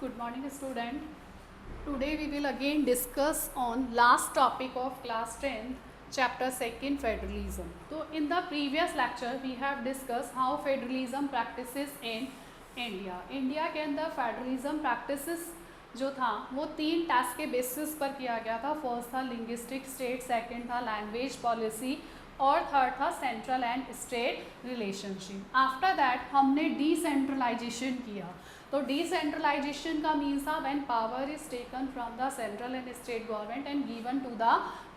Good morning, student. Today we will again discuss on last topic of class 10, chapter 2nd, federalism. So in the previous lecture we have discussed how federalism practices in India. India के अंदर federalism practices जो था वो 3 task के basis पर किया गया था. फर्स्ट था लिंग्विस्टिक स्टेट, सेकंड था लैंग्वेज पॉलिसी और थर्ड था central and state relationship. After that हमने डिसेंट्रलाइजेशन किया. तो डिसेंट्रलाइजेशन का मीन्स था when power is taken from the central and state government and given to the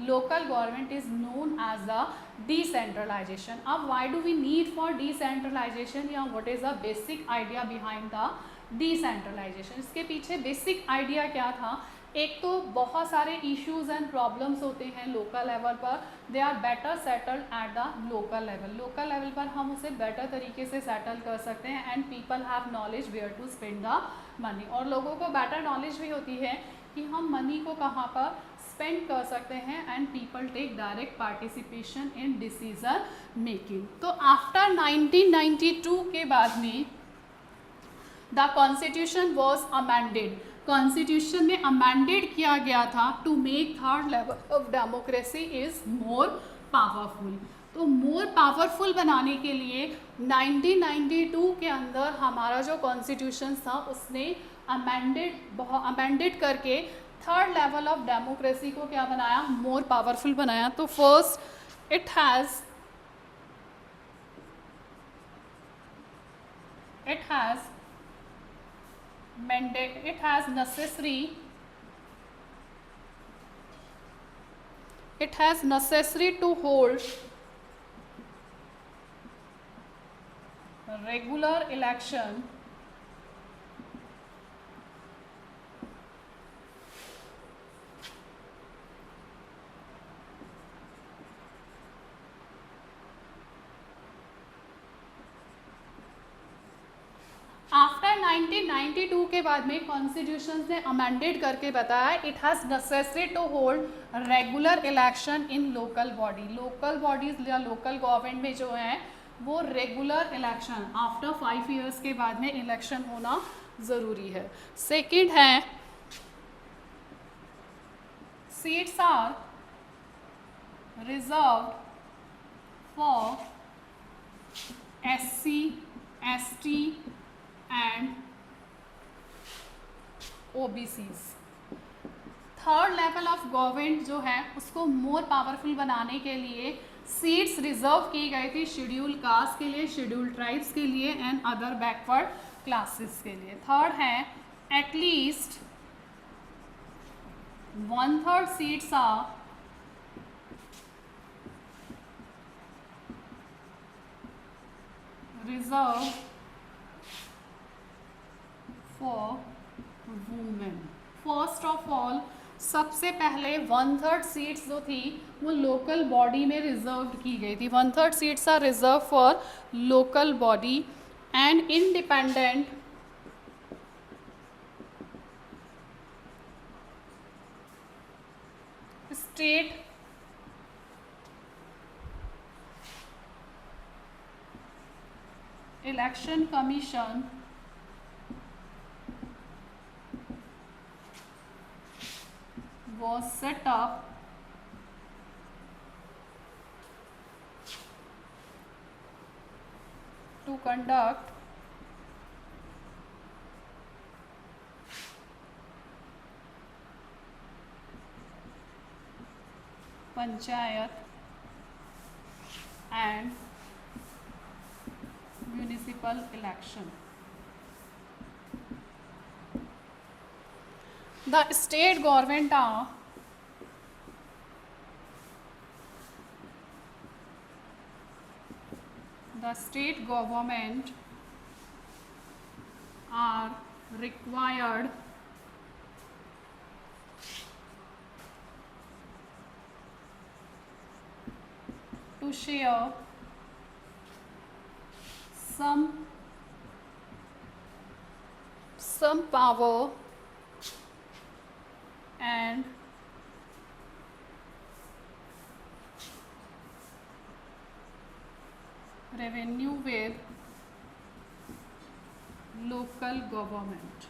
local government is known as the decentralisation. अब why do we need for decentralisation या what is the basic idea behind the decentralisation. इसके पीछे basic idea क्या था? एक तो बहुत सारे इश्यूज एंड प्रॉब्लम्स होते हैं लोकल लेवल पर, they are better settled at the local level. Local level पर हम उसे बेटर तरीके से सेटल कर सकते हैं and people have knowledge where to spend the money. और लोगों को बेटर नॉलेज भी होती है कि हम मनी को कहाँ पर स्पेंड कर सकते हैं and people take direct participation in decision making. तो आफ्टर 1992 के बाद में the constitution was amended. Constitution में अमेंडेड किया गया था to make third level of democracy is more powerful. तो मोर पावरफुल बनाने के लिए 1992 के अंदर हमारा जो कॉन्स्टिट्यूशन था उसने अमेंडेड करके थर्ड लेवल ऑफ डेमोक्रेसी को क्या बनाया? मोर पावरफुल बनाया. तो first it has necessary to hold regular election after 1992 के बाद में कॉन्स्टिट्यूशन ने अमेंडेड करके बताया it has necessary to hold regular election in local body. Local bodies या लोकल गवर्नमेंट में जो है वो रेगुलर इलेक्शन आफ्टर 5 ईयर्स के बाद में इलेक्शन होना ज़रूरी है. सेकंड है seats are reserved for SC, ST and OBCs. Third level of government जो है उसको मोर पावरफुल बनाने के लिए सीट्स रिजर्व की गई थी शेड्यूल कास्ट के लिए, शेड्यूल ट्राइब्स के लिए एंड अदर बैकवर्ड क्लासेस के लिए. थर्ड है at least 1/3 seats are reserve for women. First of all सबसे पहले 1/3 सीट्स जो थी वो लोकल बॉडी में रिजर्व की गई थी. 1/3 seats are reserve for local body and independent state election commission was set up to conduct panchayat and municipal election. The state government are required to share some power and revenue with local government.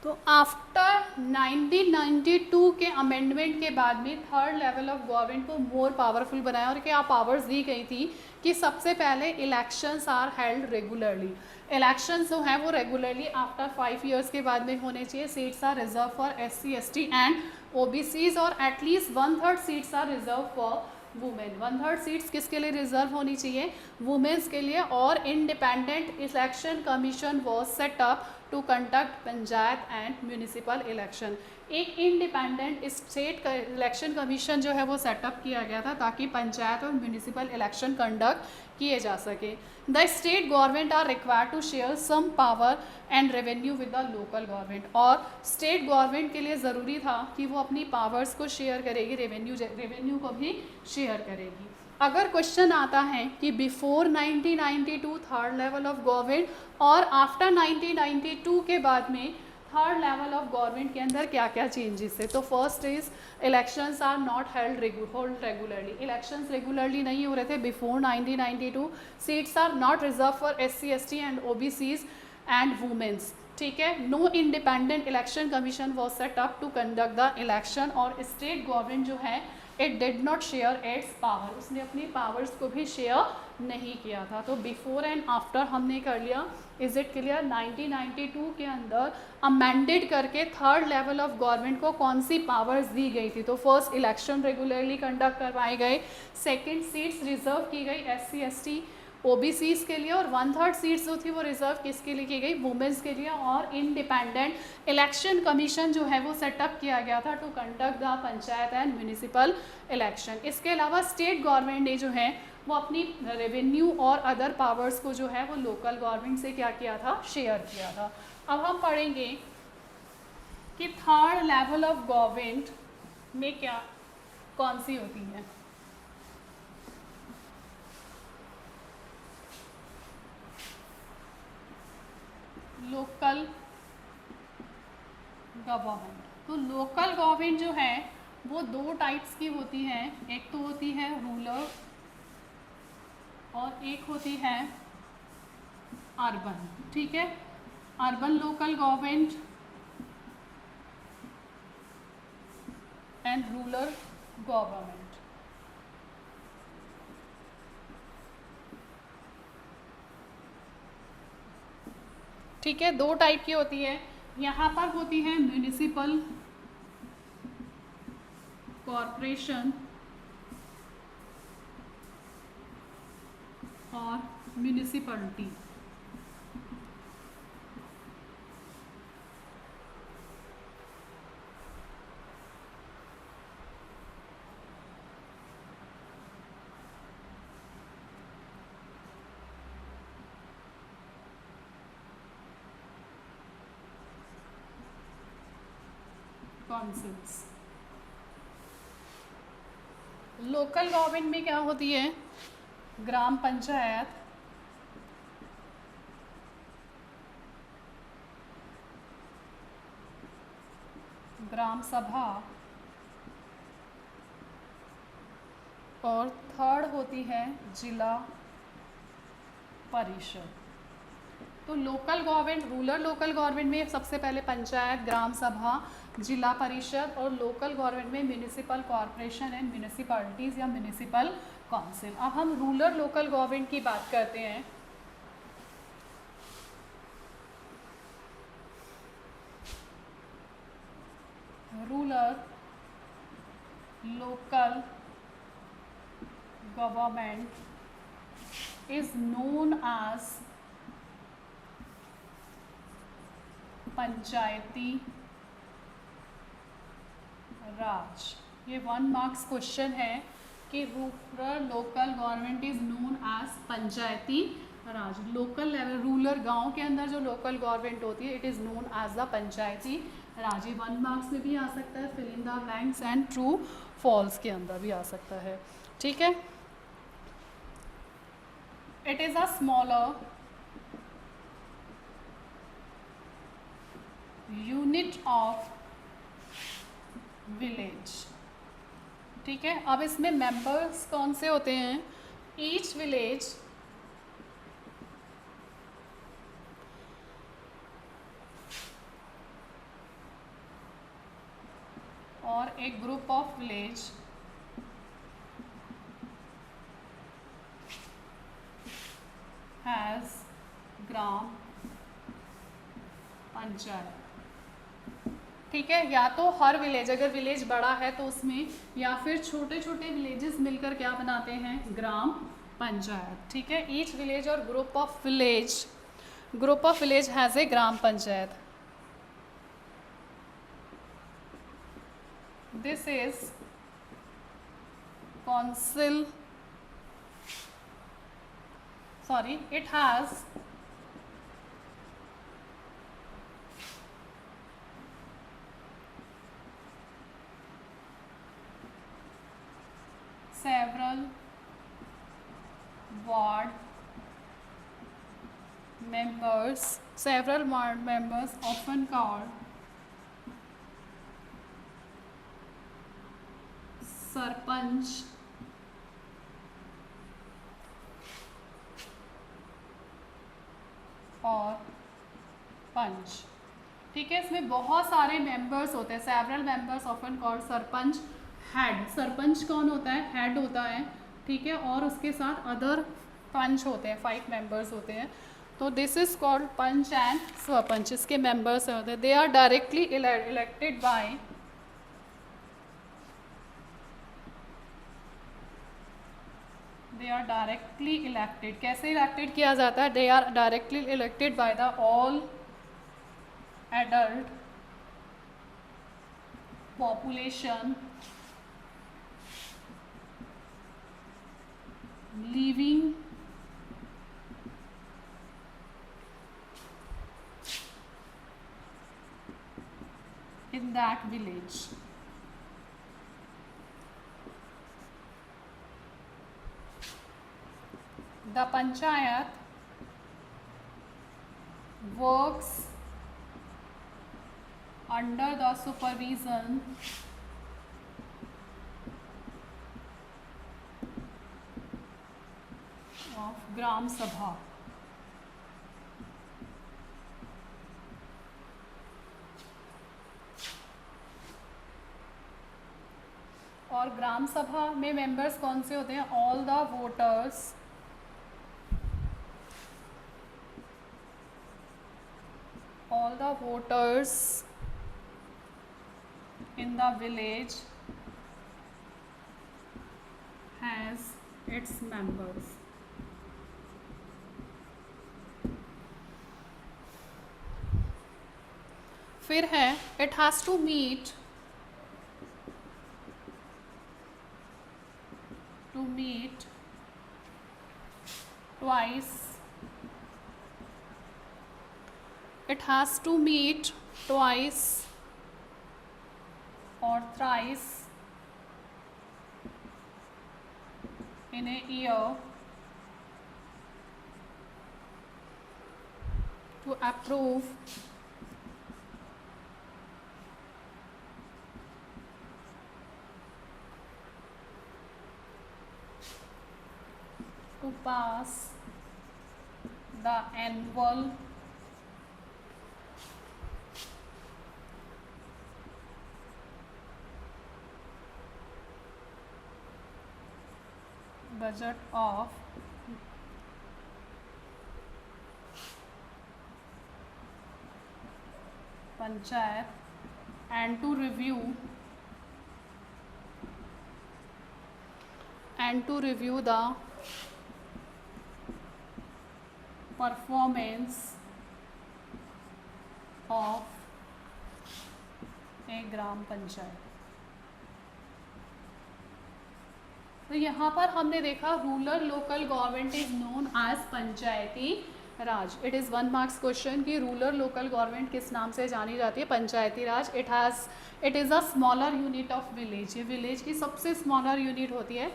तो after 1992 के amendment के बाद में third level of government को मोर powerful बनाया और क्या powers दी गई थी कि सबसे पहले elections are held regularly. Elections जो हैं वो रेगुलरली आफ्टर 5 ईयर्स के बाद में होने चाहिए। Seats are reserve for SC ST and OBCs और at least 1/3 seats are reserve for women. 1/3 seats किसके लिए रिजर्व होनी चाहिए? वुमेन्स के लिए। और independent election commission was set up to conduct panchayat and municipal election. एक इंडिपेंडेंट स्टेट इलेक्शन कमीशन जो है वो सेटअप किया गया था ताकि पंचायत और म्यूनिसिपल इलेक्शन कंडक्ट किए जा सके। The state government are required to share some power and revenue with the local government. और स्टेट गवर्नमेंट के लिए ज़रूरी था कि वो अपनी पावर्स को शेयर करेगी, रेवेन्यू को भी शेयर करेगी। अगर क्वेश्चन आता है कि before 1992 third level of government और आफ्टर 1992 के बाद में थर्ड लेवल ऑफ गवर्नमेंट के अंदर क्या क्या चेंजेस है, तो first is elections are not held regularly. Elections regularly नहीं हो रहे थे before 1992। Seats are not reserve for SC ST and OBCs and womens. ठीक है। No independent election commission was set up to conduct the election. और state government जो है it did not share its power, उसने अपनी powers को भी share नहीं किया था। तो बिफोर एंड आफ्टर हमने कर लिया। Is it clear? 1992 के अंदर अमेंडेड करके थर्ड लेवल ऑफ गवर्नमेंट को कौन सी पावर्स दी गई थी? तो फर्स्ट इलेक्शन रेगुलरली कंडक्ट करवाए गए। सेकेंड सीट्स रिजर्व की गई SC ST OBCs के लिए और 1/3 सीट्स जो थी वो रिजर्व किसके लिए की गई? वुमेन्स के लिए। और इंडिपेंडेंट इलेक्शन कमीशन जो है वो सेटअप किया गया था to conduct the panchayat and municipal election. इसके अलावा स्टेट गवर्नमेंट ने जो है वो अपनी रेवेन्यू और अदर पावर्स को जो है वो लोकल गवर्नमेंट से क्या किया था? शेयर किया था। अब हम पढ़ेंगे कि थर्ड लेवल ऑफ गवर्नमेंट में क्या कौन सी होती है। Local government. तो लोकल गवर्नमेंट जो है वो दो टाइप्स की होती है। एक तो होती है रूरल और एक होती है अर्बन। ठीक है। Urban local government and rural government. ठीक है। दो टाइप की होती है। यहाँ पर होती है म्यूनिसिपल कॉरपोरेशन और म्यूनिसिपैलिटी। काउंसिल्स। लोकल गवर्नमेंट में क्या होती है? ग्राम पंचायत, ग्राम सभा और थर्ड होती है जिला परिषद। तो local government, rural local government में सबसे पहले पंचायत, ग्राम सभा, जिला परिषद और लोकल गवर्नमेंट में म्यूनिसिपल कॉरपोरेशन एंड म्यूनिसिपैलिटीज़ या म्यूनिसिपल काउंसिल। अब हम रूरल लोकल गवर्नमेंट की बात करते हैं। Rural local government is known as panchayati raj. ये 1 मार्क्स क्वेश्चन है कि rural local government is known as panchayati raj. Local level rural गांव के अंदर जो लोकल गवर्नमेंट होती है it is known as the panchayati raj. ये 1 मार्क्स में भी आ सकता है, fill in the blanks and true false के अंदर भी आ सकता है। ठीक है। It is a smaller unit of village. ठीक है। अब इसमें मेंबर्स कौन से होते हैं? Each village a group of village has gram panchayat. ठीक है, या तो हर विलेज, अगर विलेज बड़ा है तो उसमें, या फिर छोटे छोटे विलेजेस मिलकर क्या बनाते हैं, ग्राम पंचायत। ठीक है, ईच विलेज और group of village has a gram panchayat. This is council, sorry, it has several ward members, often called sarpanch और पंच। ठीक है, इसमें बहुत सारे मेंबर्स होते हैं, several members often called sarpanch. Head, sarpanch कौन होता है, हेड होता है। ठीक है, और उसके साथ अदर पंच होते हैं, 5 मेंबर्स होते हैं। तो this is called panch and sarpanch. इसके मेंबर्स होते हैं, they are directly elected by कैसे इलेक्टेड किया जाता है, they are directly elected by the all adult population living in that village. The panchayat works under the supervision of Gram Sabha. और ग्राम सभा में मेंबर्स कौन से होते हैं, all the voters in the village has its members. फिर है it has to meet twice. It has to meet twice or thrice in a year to approve to pass the annual budget of panchayat and to review the performance of a gram panchayat. तो यहाँ पर हमने देखा rural local government is known as panchayati raj. It is 1 marks question कि rural local government किस नाम से जानी जाती है, panchayati raj. It is a smaller unit of village, ये विलेज की सबसे स्मॉलर यूनिट होती है।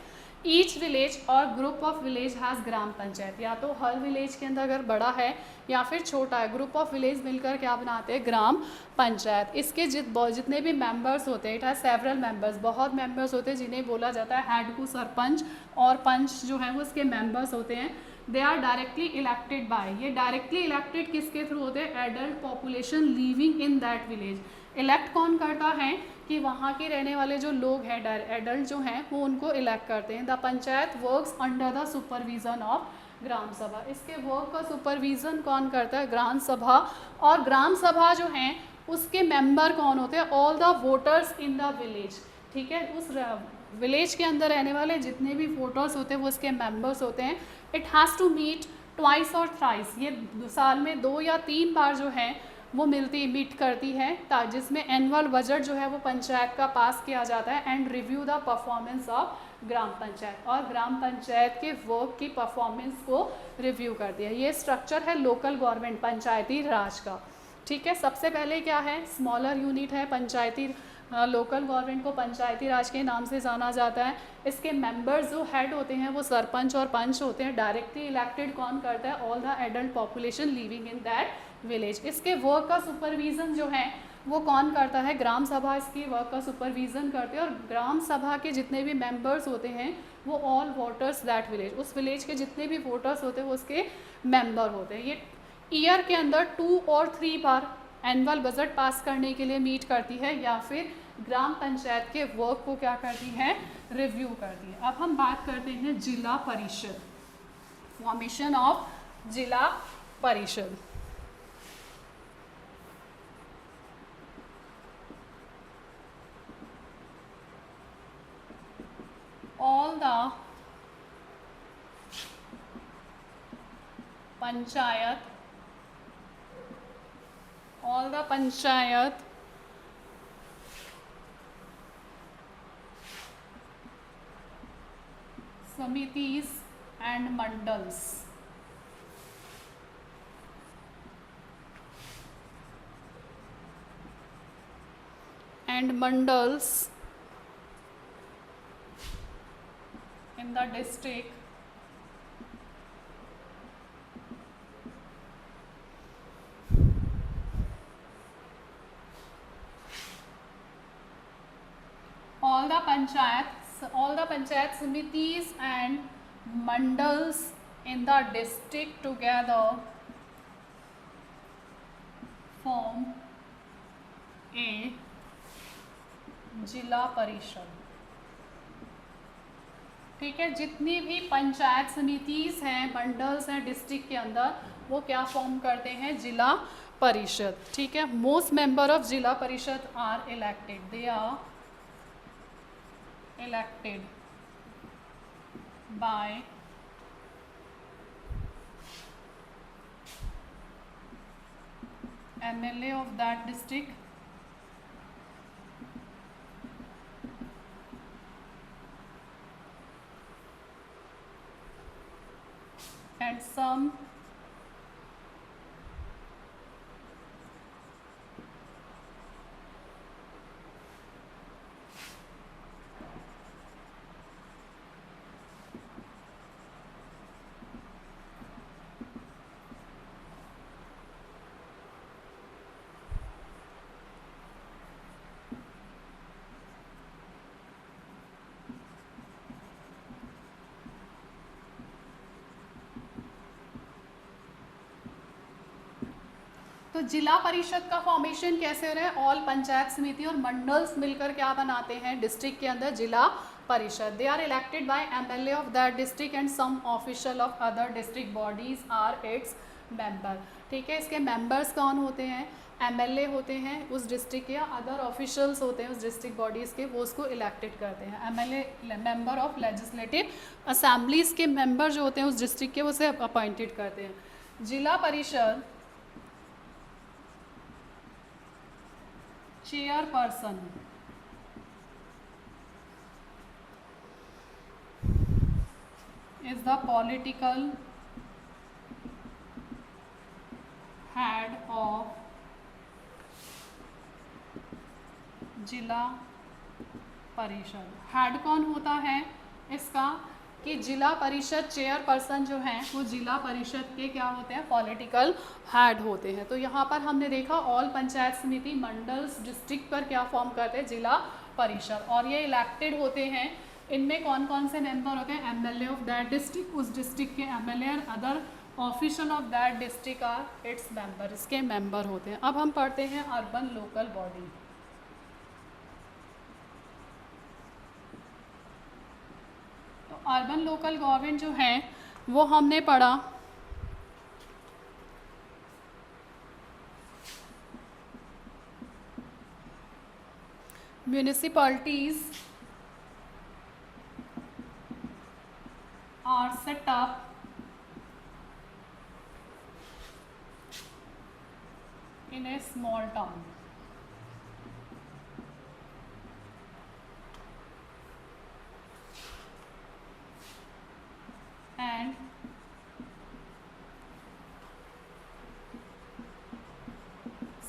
ईच विलेज और group of village has gram panchayat, या तो हर विलेज के अंदर अगर बड़ा है या फिर छोटा है, ग्रुप ऑफ विलेज मिलकर क्या बनाते हैं, ग्राम पंचायत। इसके जितने भी मेंबर्स होते हैं, इट हैज़ सेवरल मेंबर्स, बहुत मेंबर्स होते हैं जिन्हें बोला जाता है हेड को सरपंच, और पंच जो है वो इसके मेंबर्स होते हैं। They are directly elected by, ये डायरेक्टली इलेक्टेड किसके थ्रू होते हैं, adult population living in that village. Elect कौन करता है कि वहाँ के रहने वाले जो लोग हैं एडल्ट जो हैं वो उनको इलेक्ट करते हैं। The panchayat works under the supervision of gram sabha, इसके वर्क का सुपरविजन कौन करता है, ग्राम सभा। और ग्राम सभा जो हैं उसके मेंबर कौन होते हैं, all the voters in the village, ठीक है, उस विलेज के अंदर रहने वाले जितने भी वोटर्स होते हैं वो उसके मेंबर्स होते हैं। It has to meet twice और थ्राइस, ये साल में 2 या 3 बार जो है वो मीट करती है, जिसमें एनुअल बजट जो है वो पंचायत का पास किया जाता है and review the performance of gram panchayat, और ग्राम पंचायत के वर्क की परफॉर्मेंस को रिव्यू करती है। ये स्ट्रक्चर है लोकल गवर्नमेंट, पंचायती राज का, ठीक है। सबसे पहले क्या है, स्मॉलर यूनिट है पंचायती, लोकल गवर्नमेंट को पंचायती राज के नाम से जाना जाता है। इसके मेंबर्स जो हेड होते हैं वो सरपंच और पंच होते हैं, डायरेक्टली इलेक्टेड कौन करता है, all the adult population living in that village. इसके वर्क का सुपरविजन जो है वो कौन करता है, ग्राम सभा इसकी वर्क का सुपरविजन करते हैं। और ग्राम सभा के जितने भी मेंबर्स होते हैं वो ऑल वोटर्स दैट विलेज, उस विलेज के जितने भी वोटर्स होते हैं वो उसके मेंबर होते हैं। ये ईयर के अंदर 2 और 3 बार एनुअल बजट पास करने के लिए मीट करती है या फिर ग्राम पंचायत के वर्क को क्या करती है, रिव्यू करती है। अब हम बात करते हैं जिला परिषद, फॉर्मेशन ऑफ जिला परिषद। All the panchayat samitis and mandals in the district all the panchayat samitis and mandals in the district together form a जिला परिषद, ठीक है। जितनी भी पंचायत समितिस हैं, मंडल्स हैं डिस्ट्रिक्ट के अंदर, वो क्या फॉर्म करते हैं, जिला परिषद, ठीक है। Most member of Zila Parishad are elected, they are elected by MLA of that district and some तो जिला परिषद का फॉर्मेशन कैसे हो रहा है, ऑल पंचायत समिति और मंडल्स मिलकर क्या बनाते हैं डिस्ट्रिक्ट के अंदर Zila Parishad. They are elected by MLA of that district and some official of other district bodies are its member, ठीक है। इसके मेंबर्स कौन होते हैं, MLA होते हैं उस डिस्ट्रिक्ट के, या अदर ऑफिशियल्स होते हैं उस डिस्ट्रिक्ट बॉडीज़ के, वो उसको इलेक्टेड करते हैं। MLA member of legislative assemblies के मेंबर जो होते हैं उस डिस्ट्रिक्ट के, वो उसे अपॉइंटेड करते हैं। जिला परिषद chairperson is the political head of जिला परिषद। हेड कौन होता है इसका, कि जिला परिषद चेयरपर्सन जो हैं वो जिला परिषद के क्या होते हैं, पॉलिटिकल हेड होते हैं। तो यहाँ पर हमने देखा ऑल पंचायत समिति मंडल्स डिस्ट्रिक्ट पर क्या फॉर्म करते हैं, जिला परिषद, और ये इलेक्टेड होते हैं इनमें कौन कौन से मेंबर होते हैं? एमएलए ऑफ दैट डिस्ट्रिक्ट, उस डिस्ट्रिक्ट के एमएलए और other official of that district are its member, इसके मेंबर होते हैं। अब हम पढ़ते हैं अर्बन लोकल बॉडी। तो अर्बन लोकल गवर्नमेंट जो है वो हमने पढ़ा municipalities are set up in a small town. And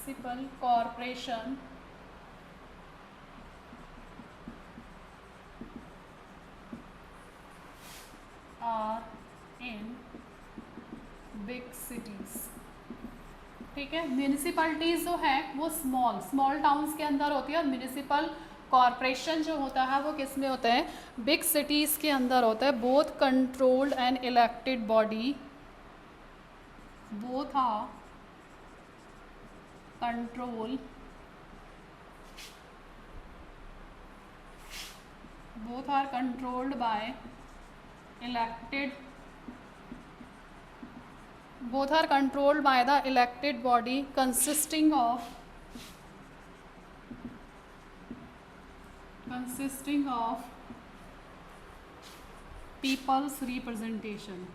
municipal corporation are in big cities. ठीक है, म्यूनिसिपैलिटीज़ जो है वो स्मॉल टाउन्स के अंदर होती है, और म्यूनिसिपल कॉरपोरेशन जो होता है वो किस में होता है? बिग सिटीज़ के अंदर होता है। Both controlled and elected body, both are control, both are controlled by elected, both are controlled by the elected body consisting of people's representation.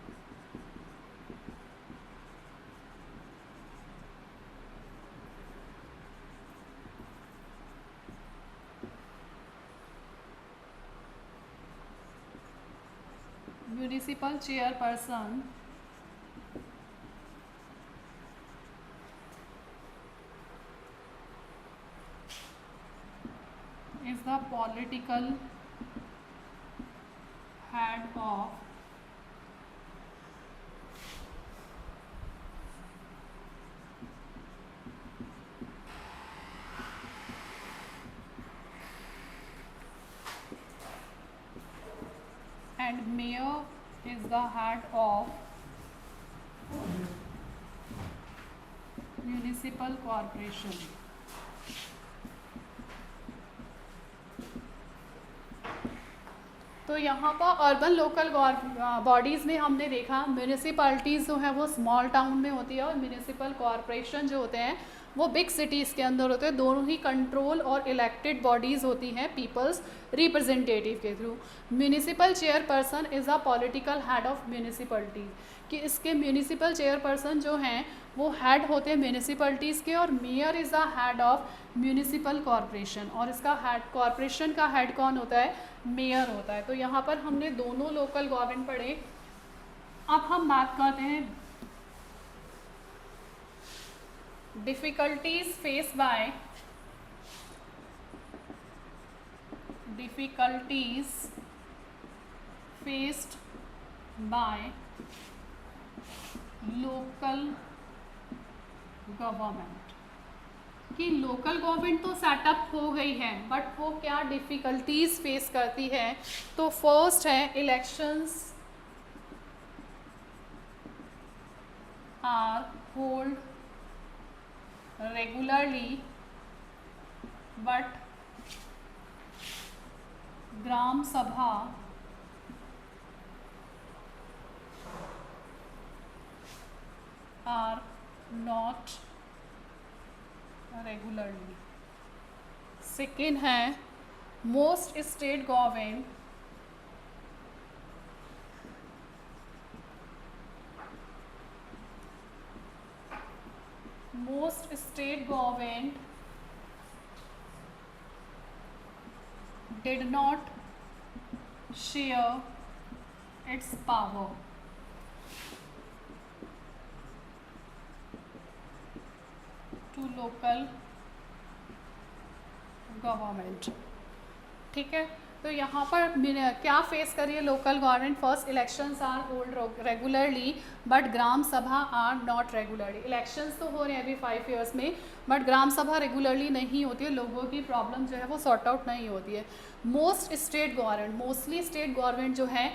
Municipal chairperson is the political head of and mayor is the head of municipal corporation. तो यहाँ पर urban local bodies में हमने देखा municipalities जो है वो small town में होती है, और म्यूनिसिपल कॉरपोरेशन जो होते हैं वो बिग सिटीज़ के अंदर होते हैं। दोनों ही कंट्रोल और इलेक्टेड बॉडीज़ होती हैं पीपल्स रिप्रेजेंटेटिव के through. Municipal chairperson is a political head of municipality, कि इसके म्यूनिसिपल चेयरपर्सन जो हैं वो हेड होते हैं म्यूनिसिपैलिटीज़ के, और mayor is the head of municipal corporation, और इसका हेड कॉरपोरेशन का हेड कौन होता है? मेयर होता है। तो यहाँ पर हमने दोनों लोकल गवर्नमेंट पढ़े। अब हम बात करते हैं difficulties faced by local government, कि लोकल गवर्नमेंट तो सेटअप हो गई है बट वो क्या डिफ़िकल्टीज फेस करती है। तो फर्स्ट है elections are held regularly but gram sabha are not regularly. Second है most state government did not share its power to local government. ठीक है, तो यहाँ पर क्या फेस करिए local government, first elections are held regularly but gram sabha are not regularly. Elections तो हो रहे हैं अभी 5 ईयर्स में, बट ग्राम सभा रेगुलरली नहीं होती है, लोगों की प्रॉब्लम जो है वो सॉर्ट आउट नहीं होती है। मोस्टली स्टेट गवर्नमेंट जो है